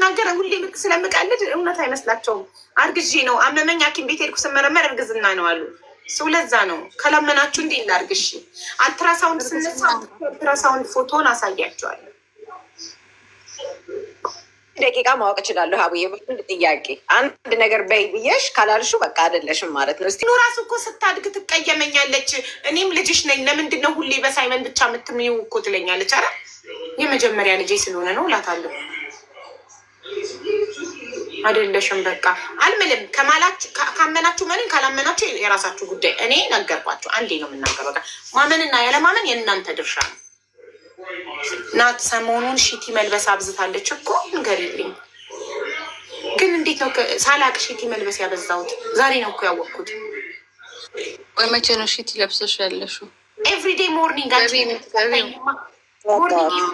ስናገር ሁሌ ልክ ስለምቀልድ እውነት አይመስላቸውም። አርግዤ ነው አመመኝ ሐኪም ቤት ሄድኩ ስመረመር እርግዝና ነው አሉ። ሰው ለዛ ነው ከለመናችሁ እንዴ ላርግሽ። አልትራሳውንድ ስነሳ አልትራሳውንድ ፎቶን አሳያቸዋለሁ። ደቂቃ ማወቅ እችላለሁ። አቡዬ ጥያቄ አንድ ነገር በይ ብዬሽ ካላልሽው በቃ አይደለሽም ማለት ነው። እስቲ ራሱ እኮ ስታድግ ትቀየመኛለች። እኔም ልጅሽ ነኝ ለምንድን ነው ሁሌ በሳይመን ብቻ የምትምይው እኮ ትለኛለች። አረ የመጀመሪያ ልጄ ስለሆነ ነው እላታለሁ። አይደለሽም በቃ አልምልም። ካመናችሁ መንን ካላመናችሁ የራሳችሁ ጉዳይ። እኔ ነገርኳችሁ። አንዴ ነው የምናገር። በቃ ማመንና ያለማመን የእናንተ ድርሻ ነው። ናት ሰሞኑን ሺቲ መልበስ አብዝታለች እኮ ንገሪልኝ። ግን እንዴት ነው ሳላቅ ሺቲ መልበስ ያበዛሁት? ዛሬ ነው እኮ ያወቅኩት። ወይ መቼ ነው ሺቲ ለብሰሽ ያለሽው? ኤቭሪዴይ ሞርኒንግ።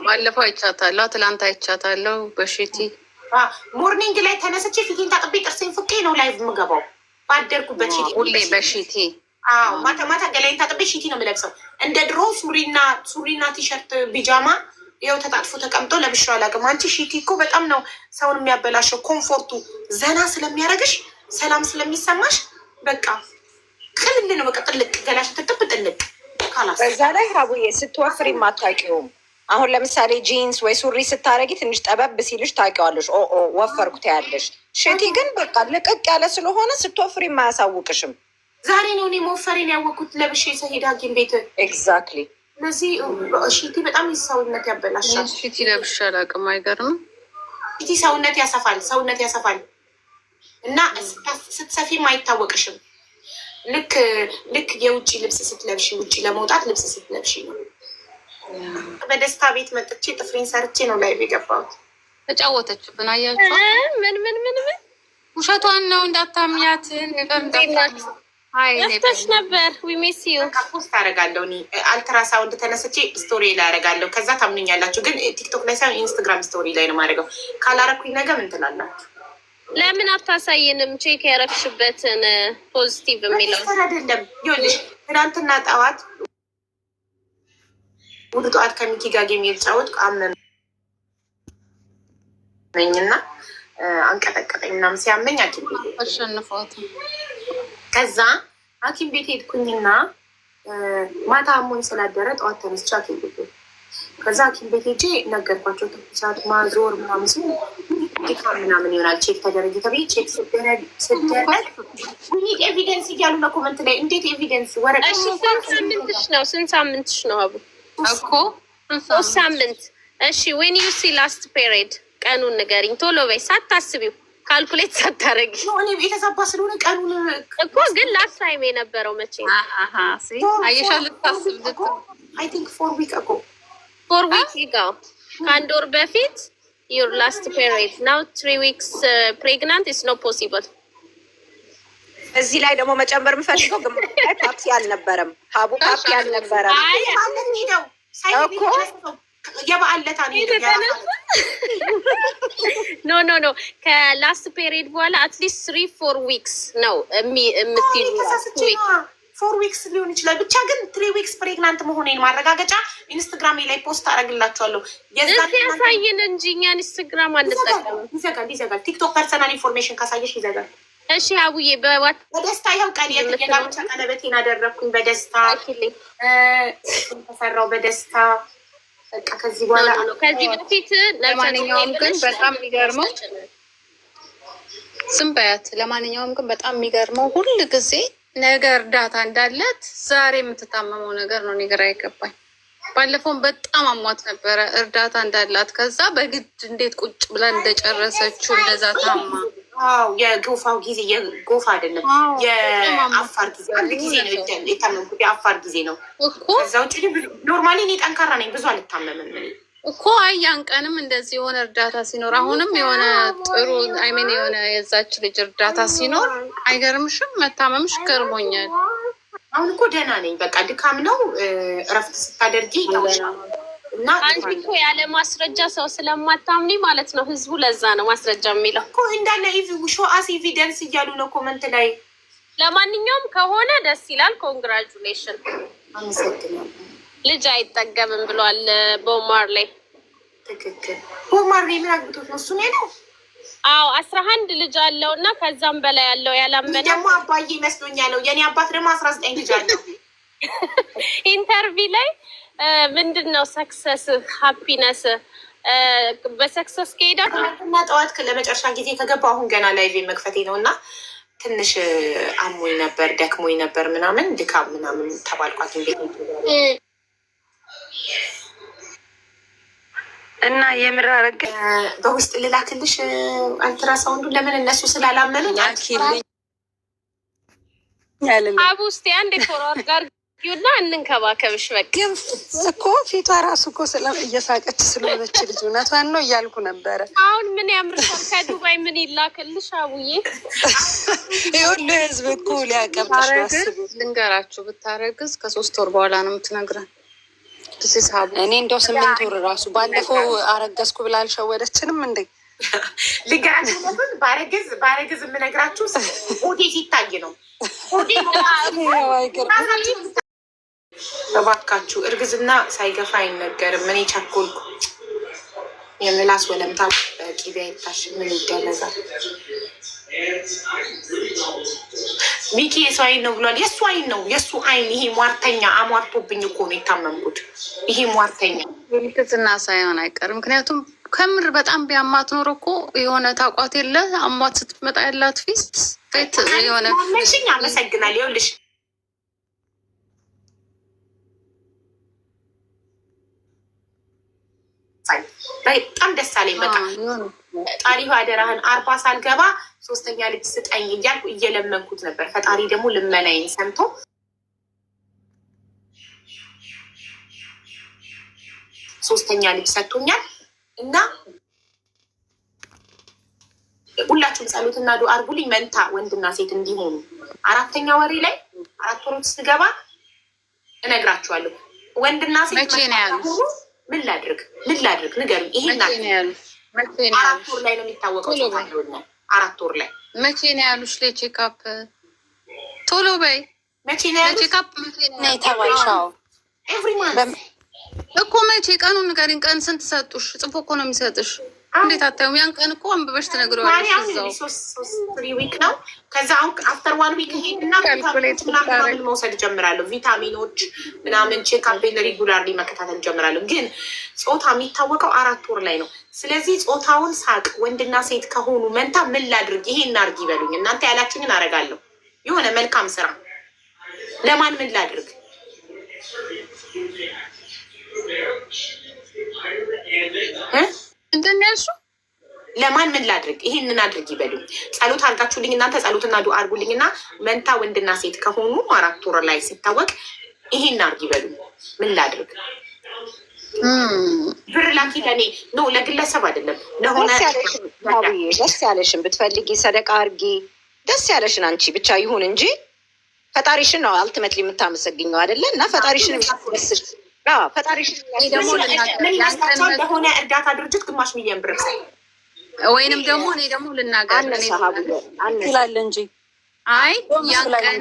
ባለፈው አይቻታለሁ፣ ትላንት አይቻታለሁ በሺቲ ሞርኒንግ ላይ ተነስቼ ፊቴን ታጥቤ ጥርሴን ፍቄ ነው ላይቭ የምገባው። ባደርኩበት ሺቲ ሁሌ በሺቲ ማታ ማታ ገላይን ታጥቤ ሺቲ ነው የምለብሰው። እንደ ድሮ ሱሪና ቲሸርት ቢጃማ ይኸው ተጣጥፎ ተቀምጦ ለብሼው አላውቅም። አንቺ ሺቲ እኮ በጣም ነው ሰውን የሚያበላሸው። ኮምፎርቱ ዘና ስለሚያደርግሽ ሰላም ስለሚሰማሽ በቃ ክልል ነው። በቃ ጥልቅ ገላሽ ትጥብ ጥልቅ ካላስ በዛ ላይ ሀቡዬ ስትወፍሪ አታውቂውም። አሁን ለምሳሌ ጂንስ ወይ ሱሪ ስታረጊ ትንሽ ጠበብ ሲልሽ ታውቂዋለሽ። ወፈርኩ ትያለሽ። ሺቲ ግን በቃ ልቅቅ ያለ ስለሆነ ስትወፍሪ አያሳውቅሽም። ዛሬ ነው እኔ መወፈሬን ያወቅኩት ለብሼ ስሄድ ሐኪም ቤት። ኤግዛክትሊ። ስለዚህ ሺቲ በጣም ሰውነት ያበላሻል። ሺቲ ለብሼ አላውቅም። አይገርምም? ሺቲ ሰውነት ያሰፋል እና ስትሰፊም አይታወቅሽም። ልክ የውጭ ልብስ ስትለብሺ ውጭ ለመውጣት ልብስ ስትለብሺ ነው። በደስታ ቤት መጥቼ ጥፍሬን ሰርቼ ነው ላይ የገባሁት። ተጫወተችብን። አያችሁ? ምን ውሸቷን ነው። እንዳታምኛት ነፍተሽ ነበር። ዊሜሲዩ ፖስት አደርጋለሁ። አልትራሳውንድ ተነስቼ ስቶሪ ላይ አደርጋለሁ። ከዛ ታምኑኛላችሁ። ግን ቲክቶክ ላይ ሳይሆን ኢንስታግራም ስቶሪ ላይ ነው የማደርገው። ካላረኩኝ ነገ ምን ትላላችሁ? ለምን አታሳይንም? ቼክ ያረግሽበትን ፖዚቲቭ የሚለው አይደለም። ይኸውልሽ ትናንትና ጠዋት ውድ ጠዋት ከሚኪ ጋር ጌም የተጫወት አመመኝና አንቀጠቀጠኝ ምናምን ሲያመኝ ሐኪም ቤት አሸንፏት። ከዛ ሐኪም ቤት ሄድኩኝና ማታ አሞኝ ስላደረ ጠዋት ተነስቼ ሐኪም ቤት ከዛ ሐኪም ቤት ሄጄ ነገርኳቸው። ትኩሳት ማዞር ምናምን ሲሉ ድካም ምናምን ይሆናል ቼክ ተደረጊ ተብዬ ቼክ ስደረግ ኤቪደንስ እያሉ ነው ኮመንት ላይ። እንዴት ኤቪደንስ ወረቀት? ስንት ሳምንትሽ ነው አቡ? እኮ 3 ሳምንት። እሺ ዌን ዩ ሲ ላስት ፔሪድ ቀኑን ንገሪኝ ቶሎ በይ፣ ሳታስቢው ካልኩሌት ሳታረጊ። እኔ የተዛባ ስለሆነ ቀኑን እኮ ግን ላስት ታይም የነበረው መቼ ነው? አየሻል ልታስብ አይ ቲንክ 4 ዊክ አጎ 4 ዊክ ይጋው ከአንድ ወር በፊት your last period now 3 weeks pregnant is not possible። እዚህ ላይ ደግሞ መጨመር የምፈልገው ግማሽ ላይ ፓፕሲ አልነበረም። ሀቡ ፓፕሲ አልነበረም እኮ የበዓል ዕለት ኖ ከላስት ፔሪድ በኋላ አትሊስት 3-4 ዊክስ ነው የምትይዙ። 4 ዊክስ ሊሆን ይችላል። ብቻ ግን 3 ዊክስ ፕሬግናንት መሆኔን ማረጋገጫ ኢንስታግራም ላይ ፖስት አደርግላችኋለሁ። ያሳይን እንጂ እኛ ኢንስታግራም አንጠቀምም። ይዘጋል። ቲክቶክ ፐርሰናል ኢንፎርሜሽን ካሳየሽ ይዘጋል። እሺ አቡዬ በደስታ ይኸው ቀን የጋብቻ ቀለበቴን አደረግኩኝ በደስታ ተሰራው በደስታ በቃ ከዚህ በኋላ ከዚህ በፊት ለማንኛውም ግን በጣም የሚገርመው ዝም በያት። ለማንኛውም ግን በጣም የሚገርመው ሁል ጊዜ ነገር እርዳታ እንዳላት ዛሬ የምትታመመው ነገር ነው። ነገር አይገባኝ። ባለፈውን በጣም አሟት ነበረ እርዳታ እንዳላት። ከዛ በግድ እንዴት ቁጭ ብላ እንደጨረሰችው እንደዛ ታማ የጎፋው ጊዜ የጎፋ አይደለም የአፋር ጊዜ አንድ ጊዜ ነው የታመምኩት። የአፋር ጊዜ ነው እኮ። ከዛ ውጭ ኖርማሊ እኔ ጠንካራ ነኝ፣ ብዙ አልታመምም እኮ። አያን ቀንም እንደዚህ የሆነ እርዳታ ሲኖር አሁንም የሆነ ጥሩ አይሜን የሆነ የዛች ልጅ እርዳታ ሲኖር አይገርምሽም? መታመምሽ ገርሞኛል። አሁን እኮ ደህና ነኝ። በቃ ድካም ነው። እረፍት ስታደርጊ እና አንቺ እኮ ያለ ማስረጃ ሰው ስለማታምኒ ማለት ነው ህዝቡ። ለዛ ነው ማስረጃ የሚለው እኮ እንዳለ ሾአስ ኤቪደንስ እያሉ ነው ኮመንት ላይ። ለማንኛውም ከሆነ ደስ ይላል። ኮንግራጁሌሽን። አመሰግናለሁ። ልጅ አይጠገብም ብሏል ቦብ ማርሌይ። ትክክል። ቦብ ማርሌይ ምን አግብቶት ነው? እሱ ነው አዎ 11 ልጅ አለው እና ከዛም በላይ ያለው ያላመነ ደግሞ አባዬ ይመስሎኛል። የኔ አባት ደግሞ 19 ልጅ አለው። ኢንተርቪው ላይ ምንድነው ሰክሰስ ሃፒነስ በሰክሰስ ከሄዳ እና ጠዋት ለመጨረሻ ጊዜ ከገባ አሁን ገና ላይቭ መክፈቴ ነው እና ትንሽ አሞኝ ነበር ደክሞኝ ነበር ምናምን ድካም ምናምን ተባልኳት እንዴት እና የምራረግ በውስጥ ልላክልሽ አልትራሳውንዱ ለምን እነሱ ስላላመኑ አቡ ውስጥ አንድ ፎርዋርድ ጋር ዩና እንንከባከብሽ በቃ እኮ ፊቷ ራሱ እኮ እየሳቀች ስለሆነች ልጅ እውነቷን ነው እያልኩ ነበረ። አሁን ምን ያምርሻል? ከዱባይ ምን ይላክልሽ አቡዬ? ይሁሉ ህዝብ እኮ ሊያቀብጥሽ ያስቡ። ልንገራችሁ ብታረግዝ ከ3 ወር በኋላ ነው የምትነግረን። እኔ እንደው 8 ወር ራሱ ባለፈው አረገዝኩ ብላ አልሸወደችንም እንዴ? ልንገራችሁ ባረግዝ የምነግራችሁ ሆዴ ሲታይ ነው። እባካችሁ እርግዝና ሳይገፋ አይነገርም። እኔ ቸኮልኩ። የምላስ ወለምታ በቂቤ አይታሽ ምን ይደረጋል? ሚኪ የሰው አይን ነው ብሏል። የእሱ አይን ነው የእሱ አይን። ይሄ ሟርተኛ አሟርቶብኝ እኮ ነው የታመምኩት። ይሄ ሟርተኛ እርግዝና ሳይሆን አይቀርም። ምክንያቱም ከምር በጣም ቢያማት ኖሮ እኮ የሆነ ታቋት የለ አሟት ስትመጣ ያላት ፊት የሆነ መሽኝ አመሰግናል። ይኸውልሽ በጣም ደስ አለኝ። በቃ ጣሪሁ አደራህን 40 ሳልገባ 3ኛ ልጅ ስጠኝ እያልኩ እየለመንኩት ነበር። ፈጣሪ ደግሞ ልመናዬን ሰምቶ 3ኛ ልጅ ሰጥቶኛል። እና ሁላችሁም ጸሎትና ዱዓ አድርጉልኝ መንታ ወንድና ሴት እንዲሆኑ። 4ኛ ወሬ ላይ 4 ወሮች ስገባ እነግራችኋለሁ። ወንድና ሴት ምን ላድርግ ንገሩኝ። ይሄን 4 ወር ላይ ነው የሚታወቀው። 4 ወር ላይ መቼ ነው ያሉሽ? ለቼካፕ ቶሎ በይ። መቼ ነው ያሉሽ? ለቼካፕ መቼ ነው የተባልሽው? ኤቭሪ ማንት እኮ መቼ ቀኑን ንገሪኝ። ቀን ስንት ሰጡሽ? ጽፎ እኮ ነው የሚሰጥሽ። እንዴት አታዩም? ያን ቀን እኮ አንብበሽ ትነግረዋለሽ። እዛው 3 ዊክ ነው። ከዛ አሁን አፍተር 1 ዊክ ሄድና ምናምን መውሰድ ጀምራለሁ። ቪታሚኖች ምናምን ቼክአፕን ሬጉላርሊ መከታተል ጀምራለሁ። ግን ጾታ የሚታወቀው 4 ወር ላይ ነው። ስለዚህ ጾታውን ሳቅ ወንድና ሴት ከሆኑ መንታ ምን ላድርግ? ይሄ እናርግ ይበሉኝ። እናንተ ያላችሁኝን አደርጋለሁ። የሆነ መልካም ስራ ለማን ምን ላድርግ? ምንድን ነው ያልሽው? ለማን ምን ላድርግ? ይሄንን አድርግ ይበሉኝ። ጸሎት አድርጋችሁልኝ እናንተ ጸሎትና ዱዓ አድርጉልኝ እና መንታ ወንድና ሴት ከሆኑ 4 ወር ላይ ሲታወቅ ይሄን አድርግ ይበሉኝ። ምን ላድርግ? ብር ላኪ ለኔ ነው፣ ለግለሰብ አይደለም። ለሆነ ደስ ያለሽን ብትፈልጊ ሰደቃ አድርጊ። ደስ ያለሽን አንቺ ብቻ ይሁን እንጂ ፈጣሪሽን ነው አልትመት የምታመሰግኘው አይደለ? እና ፈጣሪሽን የሚያስደስሽ ፈጣሪሽን ምን ይመስላችኋል? ለሆነ እርዳታ ድርጅት 5 ሚሊዮን ብር ወይንም ደግሞ እኔ ደግሞ ልናገር ይላል እንጂ አይ ያን ቀን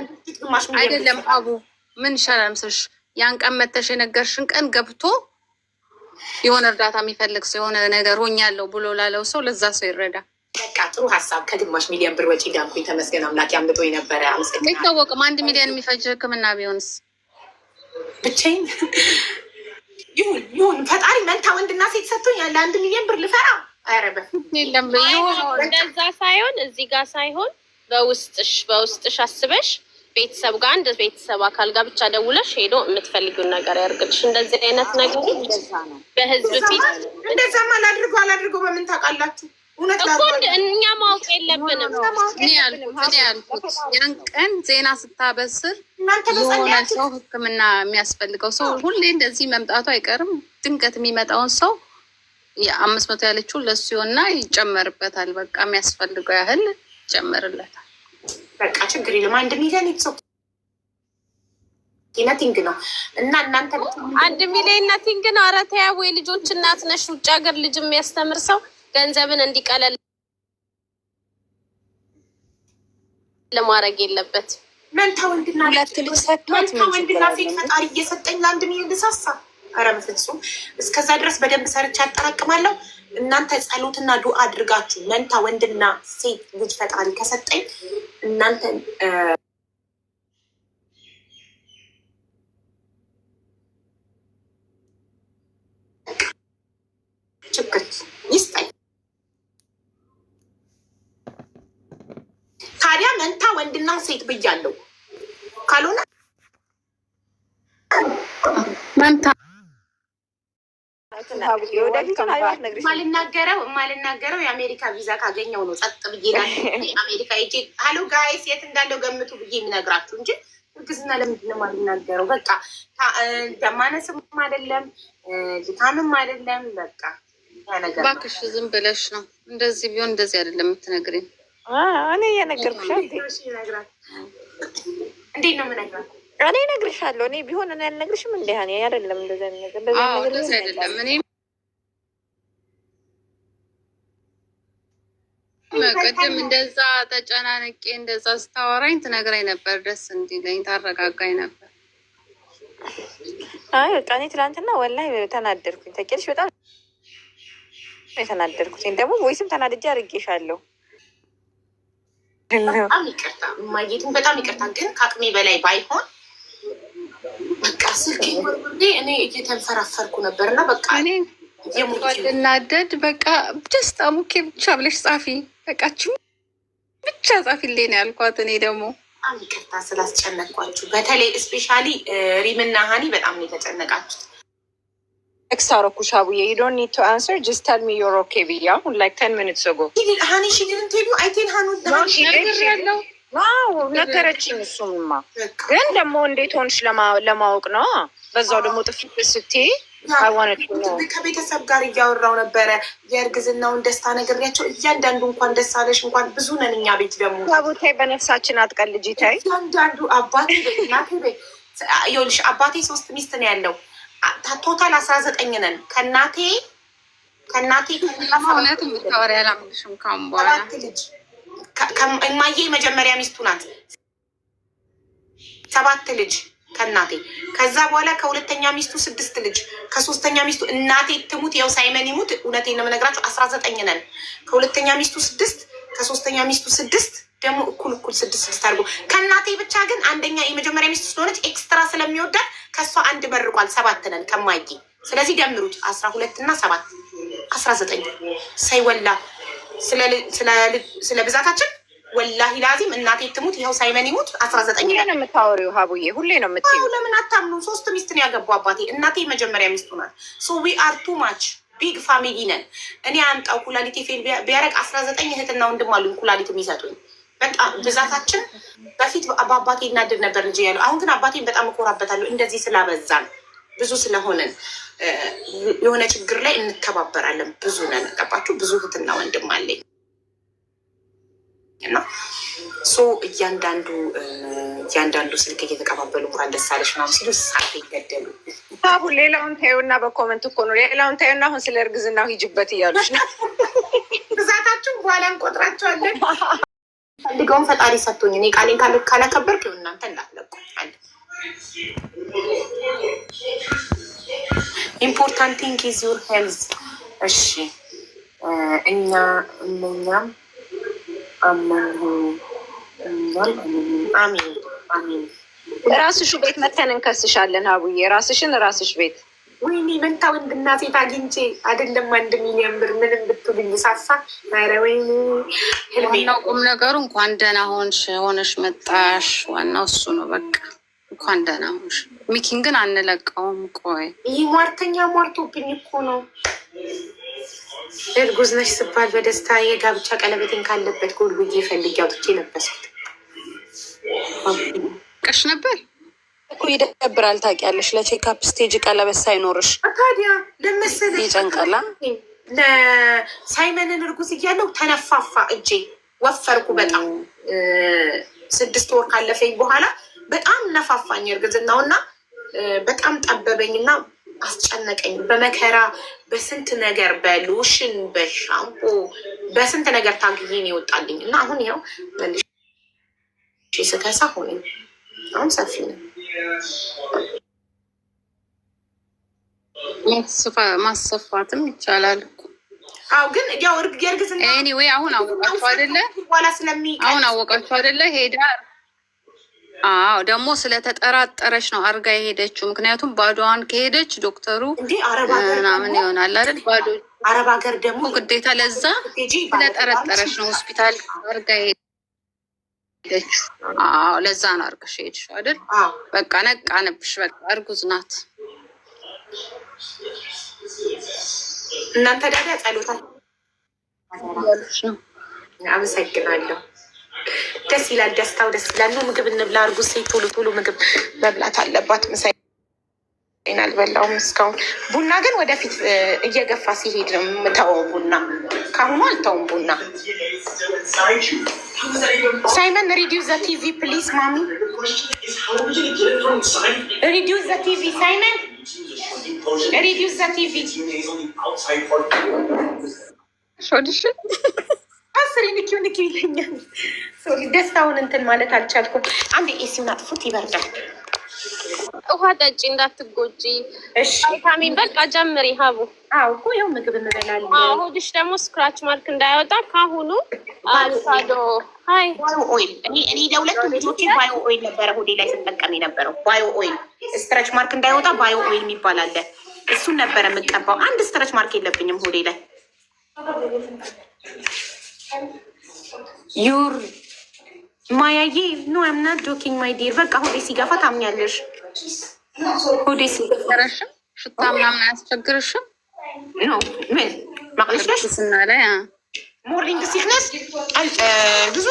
አይደለም አቡ ምን ይሻላል ምስልሽ? ያን ቀን መተሽ የነገርሽን ቀን ገብቶ የሆነ እርዳታ የሚፈልግ ሰው የሆነ ነገር ሆኛለሁ ብሎ ላለው ሰው ለዛ ሰው ይረዳ። በቃ ጥሩ ሀሳብ። ከ5 ሚሊዮን ብር ወጪ ዳንኩኝ። ተመስገን አምላክ ያምልጦ የነበረ አመሰግናለሁ። አይታወቅም 1 ሚሊዮን የሚፈጅ ሕክምና ቢሆንስ? ብቻዬን ይሁን ፈጣሪ መንታ ወንድና ሴት ሰጥቶኝ ያለ 1 ሚሊዮን ብር ልፈራ? ኧረ የለም እንደዛ ሳይሆን እዚህ ጋር ሳይሆን በውስጥሽ አስበሽ ቤተሰብ ጋር አንድ ቤተሰብ አካል ጋር ብቻ ደውለሽ ሄዶ የምትፈልጊውን ነገር ያርግልሽ። እንደዚህ አይነት ነገር በህዝብ ፊት እንደዛማ አላድርገው በምን ታውቃላችሁ? እኮ እኛ ማወቅ የለብንም። እኔ ያልኩት ያን ቀን ዜና ስታበስር የሆነ ሰው ሕክምና የሚያስፈልገው ሰው ሁሌ እንደዚህ መምጣቱ አይቀርም። ድንገት የሚመጣውን ሰው 500 ያለችው ለሱ ይሆንና ይጨመርበታል። በቃ የሚያስፈልገው ያህል ይጨመርለታል። በቃ ችግር የለም። 1 ሚሊዮን ይጽፍ ነቲንግ ነው እና እናንተ 1 ሚሊዮን ነቲንግ ነው። ኧረ ተያው የልጆች እናት ነሽ። ውጭ ሀገር ልጅ የሚያስተምር ሰው ገንዘብን እንዲቀለል ለማድረግ የለበት። መንታ ወንድና 2 ልጅ ሰጥቷት መንታ ወንድና ሴት ፈጣሪ እየሰጠኝ ለ1 ሚሊዮን ልሳሳ ኧረ በፍጹም እስከዛ ድረስ በደንብ ሰርቼ አጠራቅማለሁ። እናንተ ጸሎትና ዱአ አድርጋችሁ መንታ ወንድና ሴት ልጅ ፈጣሪ ከሰጠኝ እናንተ ችግር ይስጠኝ። ታዲያ መንታ ወንድና ሴት ብያለሁ። ካልሆነ መንታ ማልናገረው የአሜሪካ ቪዛ ካገኘው ነው። ጸጥ ብዬ አሜሪካ ሄጄ ሀሎ ጋይስ የት እንዳለው ገምቱ ብዬ የሚነግራችሁ እንጂ እርግዝና ለምንድን ነው ማልናገረው? በቃ ደማነስም አይደለም ድካምም አይደለም። በቃ ነገር እባክሽ ዝም ብለሽ ነው። እንደዚህ ቢሆን እንደዚህ አይደለም የምትነግሪኝ። እኔ እየነገርኩሽ እንዴት ነው የምነግራት? እኔ እነግርሻለሁ። እኔ ቢሆን እኔ አልነግርሽም። እንደ ሀኒ አይደለም እንደዚህ አይደለም። እኔ ቅድም እንደዛ ተጨናንቄ እንደዛ ስታወራኝ ትነግራኝ ነበር፣ ደስ እንዲለኝ ታረጋጋኝ ነበር። አይ በቃ እኔ ትናንትና ወላሂ ተናደድኩኝ። ተቄልሽ በጣም የተናደድኩኝ ደግሞ ወይስም ተናድጄ አድርጌሻለሁ። በጣም ይቅርታ ማየትን በጣም ይቅርታ። ግን ከአቅሜ በላይ ባይሆን በቃ ስልክ እኔ እየተንፈራፈርኩ ነበር እና በቃ ልናደድ በቃ ደስታ ሙኬ ብቻ ብለሽ ጻፊ፣ በቃችሁ ብቻ ጻፊልኝ ነው ያልኳት። እኔ ደግሞ በጣም ይቅርታ ስላስጨነቅኳችሁ። በተለይ ስፔሻሊ ሪምና ሀኒ በጣም ነው የተጨነቃችሁት። ኤክሳሮኩሽ አቡዬ you don't need to answer, just tell me you're okay ብያ like 10 minutes ago ሀኒ she didn't tell you I tell ሀኑ ያለው ነገረችኝ። እሱማ ግን ደግሞ እንዴት ሆንሽ ለማወቅ ነው። በዛው ደግሞ ጥፍት ስትይ ከቤተሰብ ጋር እያወራው ነበረ የእርግዝናውን ደስታ ነግሬያቸው እያንዳንዱ እንኳን ደስ አለሽ እንኳን ብዙ ነን እኛ ቤት ደግሞ ታቦታይ በነፍሳችን አትቀልጂ ታይ እያንዳንዱ አባቴ እናቴ ይኸውልሽ አባቴ 3 ሚስት ነው ያለው ቶታል 19 ነን ከእናቴ እውነት የምታወሪ አላምንሽም። ካሁን በኋላ እማዬ መጀመሪያ ሚስቱ ናት 7 ልጅ ከእናቴ ከዛ በኋላ ከሁለተኛ ሚስቱ 6 ልጅ ከሶስተኛ ሚስቱ እናቴ ትሙት ያው ሳይመን ይሙት እውነቴን ነው የምነግራቸው 19 ነን። ከሁለተኛ ሚስቱ 6 ከሶስተኛ ሚስቱ 6 ደግሞ እኩል 6 አድርጎ ከእናቴ ብቻ ግን አንደኛ የመጀመሪያ ሚስቱ ስለሆነች ኤክስትራ ስለሚወዳት ከእሷ አንድ መርቋል። 7 ነን ከማዬ። ስለዚህ ደምሩት 12 እና 7 19 ሳይወላ ስለ ብዛታችን ወላሂ ላዚም እናቴ ትሙት ይኸው ሳይመን ይሙት 19 ነው የምታወሪው። ሀቡዬ ሁሌ ነው የምትይው። ለምን አታምኑ? 3 ሚስት ነው ያገባው አባቴ። እናቴ መጀመሪያ ሚስቱ ናት። ሶ ዊ አር ቱ ማች ቢግ ፋሚሊ ነን። እኔ አምጣው ኩላሊቴ ፌል ቢያረግ 19 እህትና ወንድም አሉኝ ኩላሊት የሚሰጡኝ። በጣም ብዛታችን በፊት በአባቴ እናድር ነበር እንጂ ያለው። አሁን ግን አባቴን በጣም እኮራበታለሁ። እንደዚህ ስላበዛን ብዙ ስለሆነን የሆነ ችግር ላይ እንተባበራለን። ብዙ ነን። ገባችሁ? ብዙ እህትና ወንድም አለኝ እና እያንዳንዱ ስልክ እየተቀባበሉ እንኳን ደስ አለሽ ምናምን ሲሉ ሳት ይገደሉ። አሁን ሌላውን ታዩና በኮመንት እኮ ነው ሌላውን ታዩና አሁን ስለ እርግዝናው ሂጅበት እያሉች ነው። ብዛታችሁን በኋላ እንቆጥራቸዋለን። ፈልገውን ፈጣሪ ሰጥቶኝ እኔ ቃሌን ካላከበርክ እናንተ እንዳትለቁ አለ። ኢምፖርታንት ቲንግ ኢዝ ዩር ሄልዝ። እሺ እኛም አሚን። ራስሽ ቤት መተን እንከስሻለን። አቡዬ ራስሽ ቤት ወይኔ መንታ ወንድና ሴት አግኝቼ አይደለም 1 ሚሊዮን ብር ምንም ብትሉኝ ሳሳ። ኧረ ወይኔ ዋናው ቁም ነገሩ እንኳን ደህና ሆነሽ መጣሽ። ዋናው እሱ ነው። በቃ እንኳን ደህና ሆንሽ። ሚኪን ግን አንለቀውም። ቆይ ይህ ሟርተኛ ሟርቶብኝ እኮ ነው። እርጉዝ ነሽ ስባል በደስታ የጋብቻ ቀለበቴን ካለበት ጎልጉዬ ፈልጌ አውጥቼ ለበስኩት። ቀሽ ነበር እኮ ይደብራል። ታውቂያለሽ ለቼክአፕ ስቴጅ ቀለበት ሳይኖርሽ ታዲያ ለመሰለ ይጨንቀላ። ለሳይመንን እርጉዝ እያለው ተነፋፋ እጄ ወፈርኩ በጣም 6 ወር ካለፈኝ በኋላ በጣም ነፋፋኝ እርግዝናውና በጣም ጠበበኝና አስጨነቀኝ። በመከራ በስንት ነገር በሎሽን በሻምፖ በስንት ነገር ታግዬን ይወጣልኝ እና አሁን ይኸው መልሼ ስከሳ ሆነኝ። አሁን ሰፊ ነው። ማሰፋትም ይቻላል። አዎ ግን ያው የእርግዝና ኤኒዌይ አሁን አወቃችሁ አይደለ? አሁን አወቃችሁ አይደለ? ሄዳ አዎ ደግሞ ስለተጠራጠረች ነው አርጋ የሄደችው። ምክንያቱም ባዶዋን ከሄደች ዶክተሩ ምናምን ይሆናል አይደል? ባዶ አረብ ሀገር ደግሞ ግዴታ ለዛ ስለጠረጠረች ነው ሆስፒታል አርጋ ሄደችው። አዎ ለዛ ነው አርገሽ ሄድሽው አይደል? በቃ ነቃንብሽ። በቃ እርጉዝ ናት። እናንተ ዳዳ ጸሎታ ነው። አመሰግናለሁ። ደስ ይላል። ደስታው ደስ ይላል። ነው ምግብ እንብላ። እርጉዝ ሴት ቶሎ ቶሎ ምግብ መብላት አለባት። ምሳዬን አልበላሁም እስካሁን። ቡና ግን ወደፊት እየገፋ ሲሄድ ነው የምተወው። ቡና ከአሁኑ አልተውም። ቡና ሳይመን ሪዲዩስ ዘ ቲቪ ፕሊዝ ማሚ ሪዲዩስ ዘ ቲቪ ሳይመን ሪዲዩስ ዘ ቲቪ ሾድሽን አስሪ ንኪው ይለኛል። ደስታውን እንትን ማለት አልቻልኩም። አንድ ኤሲውን አጥፉት፣ ይበርዳል። ውሃ ጠጪ እንዳትጎጂ። ቪታሚን በቃ ጀምሪ ሀቡ። አዎ እኮ ይኸው ምግብ እንበላለን። ሆድሽ ደግሞ ስክራች ማርክ እንዳያወጣ ካሁኑ አቮካዶ ባዮ ኦይል እኔ ለሁለቱ ልጆች ባዮ ኦይል ነበረ ሆዴ ላይ ስጠቀም የነበረው። ባዮ ኦይል ስትረች ማርክ እንዳይወጣ ባዮ ኦይል የሚባል አለ። እሱን ነበረ የምቀባው። አንድ ስትረች ማርክ የለብኝም ሆዴ ላይ። ዩር ማያዬ ኖ አም ናት ጆኪንግ ማይ ዲር። በቃ ሆዴ ሲገፋ ታምኛለሽ። ሆዴ ሲገፋረሽም ሽታ ምናምን አያስቸግርሽም? ኖ ምን ማቅለሽለሽ ስና ላይ ሞርኒንግ ሲክነስ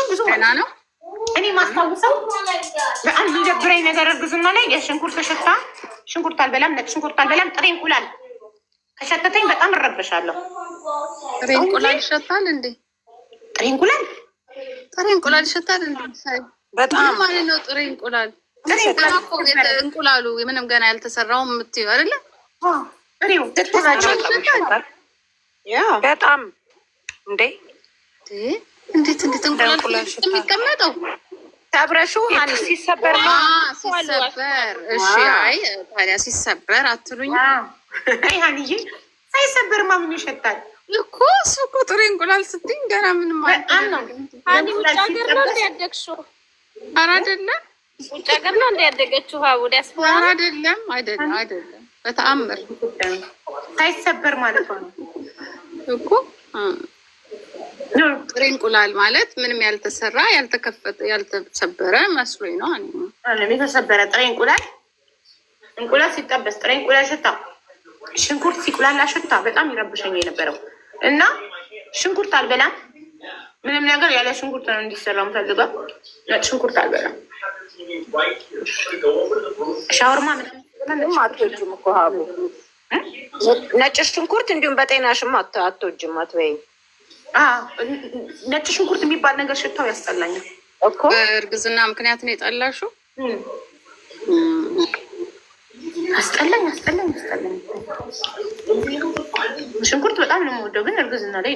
ብዙ ገና ነው። እኔ ማስታውሰው በጣም የሚደብረኝ ነገር እርግዝና ላይ የሽንኩርት ሽታ። ሽንኩርት አልበላም፣ ነጭ ሽንኩርት አልበላም። ጥሬ እንቁላል ከሸተተኝ በጣም እረበሻለሁ። ጥሬ እንቁላል ይሸታል እንዴ? ጥሬ እንቁላል ይሸታል እንዴ? በጣም ማለት ነው። ጥሬ እንቁላል እንቁላሉ ምንም ገና ያልተሰራው የምትይው አይደለ? ጥሬው በጣም እንዴ! እንዴት እንቁላል የሚቀመጠው ተብረሹ ሲሰበር ሲሰበር። እሺ አይ ታዲያ ሲሰበር አትሉኝ? ሀኒዬ ሳይሰበርማ ምን ይሸታል እኮ። እሱ እኮ ጥሬ እንቁላል ስትይኝ ገና ምንም በጣም ነው። ሀኒ ውጭ ሀገር ነው እንዲያደግሽው? ኧረ አይደለም ውጭ ሀገር ነው እንዲያደገችው? ሀቡድ ያስፈራ አይደለም በተአምር ሳይሰበር ማለት ነው እኮ። ጥሬ እንቁላል ማለት ምንም ያልተሰራ ያልተከፈተ ያልተሰበረ መስሎኝ ነው። የተሰበረ ጥሬ እንቁላል ሲጠበስ ጥሬ እንቁላል ሽታ፣ ሽንኩርት ሲቁላላ ሽታ በጣም ይረብሸኝ የነበረው እና ሽንኩርት አልበላም። ምንም ነገር ያለ ሽንኩርት ነው እንዲሰራ ምፈልገው። ነጭ ሽንኩርት አልበላም። ሻወርማ ምንም አትወጂም እኮ ሀቡ። ነጭ ሽንኩርት እንዲሁም በጤናሽም አትወጂም አትበይም። ነጭ ሽንኩርት የሚባል ነገር ሽታው ያስጠላኛል እኮ። በእርግዝና ምክንያት ነው የጠላሽው? አስጠላኝ። ሽንኩርት በጣም ነው የምወደው፣ ግን እርግዝና ላይ